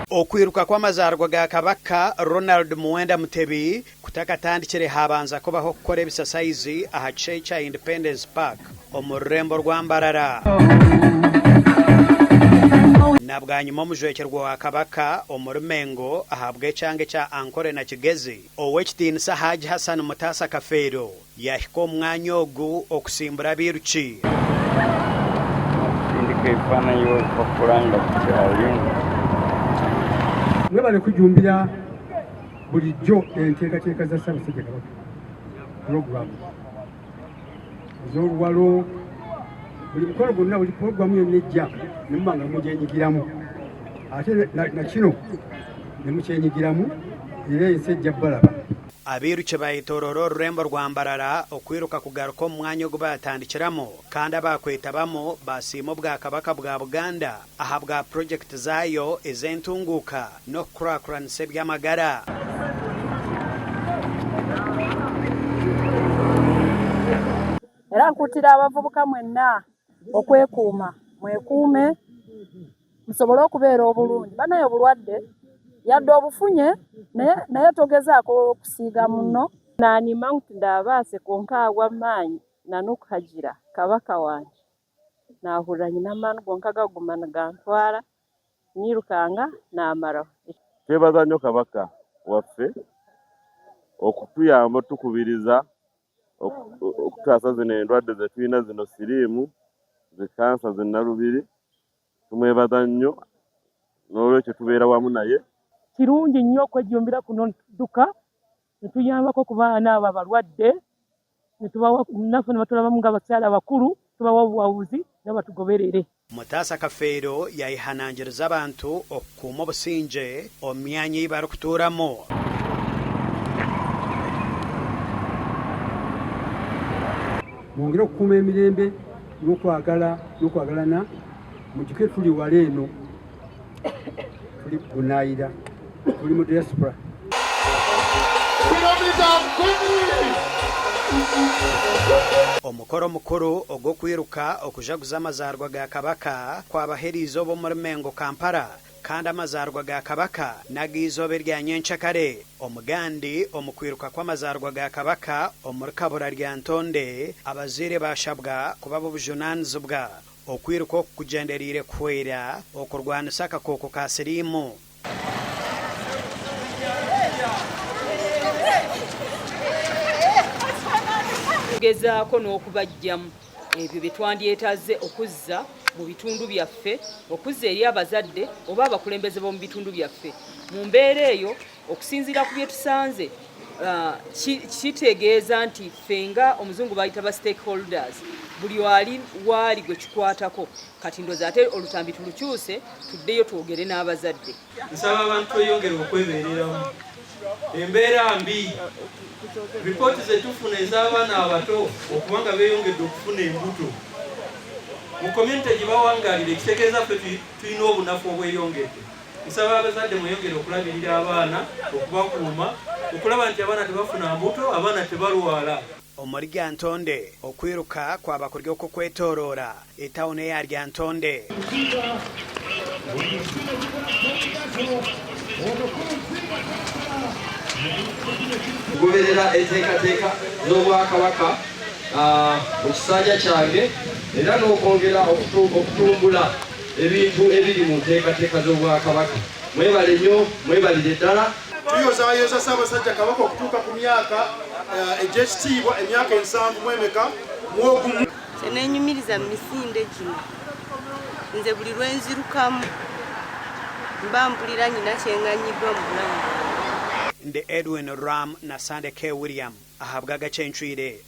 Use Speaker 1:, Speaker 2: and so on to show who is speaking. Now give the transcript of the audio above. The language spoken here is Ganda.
Speaker 1: okwiruka kw'amazarwa ga kabaka Ronald Muwenda Mutebi kutakatandikire habanza kubaho kukora ebisasayizi aha kice kya Independence Park omu rurembo rwa Mbarara nabwanyuma omujwekerwa wa kabaka omu Rumengo ahabwa ekyange kya Ankore na Kigezi ow'ekitiinisa Haji Hassan Mutasa Kafeero yahika omwanya ogu okusimbura abiruki
Speaker 2: mwebale kujumbira bulijjo enteekateeka za Ssaabasajja Kabaka puroguramu ez'oluwalo buli mukolo gwonna buli puroguramu yonna ejja ne muba nga mugyenyigiramu ate na kino ne mukyenyigiramu era ensi ejja balaba
Speaker 1: abiruki bayitoorora orurembo rwa Mbarara okwiruka kugaruka omu mwanya ogu batandikiramu kandi abakwetabamu basiima obwakabaka bwa Buganda aha bwa projekiti zaayo ez'entunguuka n'okukurakuranisa eby'amagara
Speaker 3: era nkutira abavubuka mwenna okwekuuma mwekuume musobole okubeera obulungi banaye obulwadde yadde obufunye naye togezaako okusiiga muno naanima nti ndaabaase konka aw'amaanyi nanukuhagira kabaka wange naahurira nyina amaani gonka gaguma nigantwara nirukanga naamaraho
Speaker 4: twebaza nnyo kabaka waffe okutuyamba tukubiriza okutwasa zino endwadde ze tulina zino siriimu zikansa zinnalubiri tumwebaza nnyo n'olwekyo tubeera wamu naye
Speaker 5: kirungi nnyo okwejumbira kuno dduka ne tuyambako ku baana abo abalwadde naffe ne batulabamu ng'abakyala abakulu tubawa obuwawuzi ne batugoberere
Speaker 1: Mutasa Kafeero yayihanangiriza abantu okukuuma obusinge omu myanya ei barikutuuramu
Speaker 2: mwongere okukuuma emirembe n'okwagalana mujjuke tuli wala eno tuli bunaayira tuli mu diaspora
Speaker 1: omukoro mukuru ogw'okwiruka okujaguza amazarwa ga kabaka kwabaheriiza ob'omu Rumengo Kampala kandi amazarwa ga kabaka n'ag'izooba erya nyenkyakare omugandi omu kwiruka kw'amazarwa ga kabaka omu Rukabura rya Ntonde abazaire bashabwa kuba b'obujunaanizibwa okwiruka oku kugenderiire kuhwera okurwanisa akakooko ka siriimu
Speaker 6: tugezaako n'okubajjamu ebyo bye twandyetazze okuzza mu bitundu byaffe okuzza eri abazadde oba abakulembeze b'omu bitundu byaffe mu mbeera eyo okusinziira ku bye tusanze kitegeeza nti ffe nga omuzungu bayita ba stakeholders buli waali gwe kikwatako kati ndoza ate olutambi tulukyuse tuddeyo twogere n'abazadde
Speaker 7: nsaba abantu tweyongere okwebeereramu embeera mbi ripooti zetufuna ez'abaana abato okuba nga beeyongedde okufuna embuto mu community gye bawangaalira ekitegeeza ffe tulina obunafu obweyongedde nsaba abazadde mweyongere okulabirira abaana okubakuuma okulaba nti abaana tebafuna mbuto abaana tebalwala
Speaker 1: omuri rya Ntonde okwiruka kwaba kurya okukwetooroora etawuni eya rya Ntonde
Speaker 8: kugoberera enteekateeka z'obwakabaka mu kisanja kyange era n'okwongera okutumbula ebintu ebiri mu nteekateeka z'obwakabaka mwebale nnyo mwebalire ddala
Speaker 9: tuyozaayoza Ssaabasajja Kabaka okutuuka ku myaka egy'ekitiibwa emyaka 7 mwemeka mwogumu
Speaker 10: neenyumiriza mu misinde gino nze buli lwenzirukamu mba mpulira nyina kyenganyiddwa mu bulamu
Speaker 1: Nde Edwin Ram na Sande K. William ahabwa agakyencwire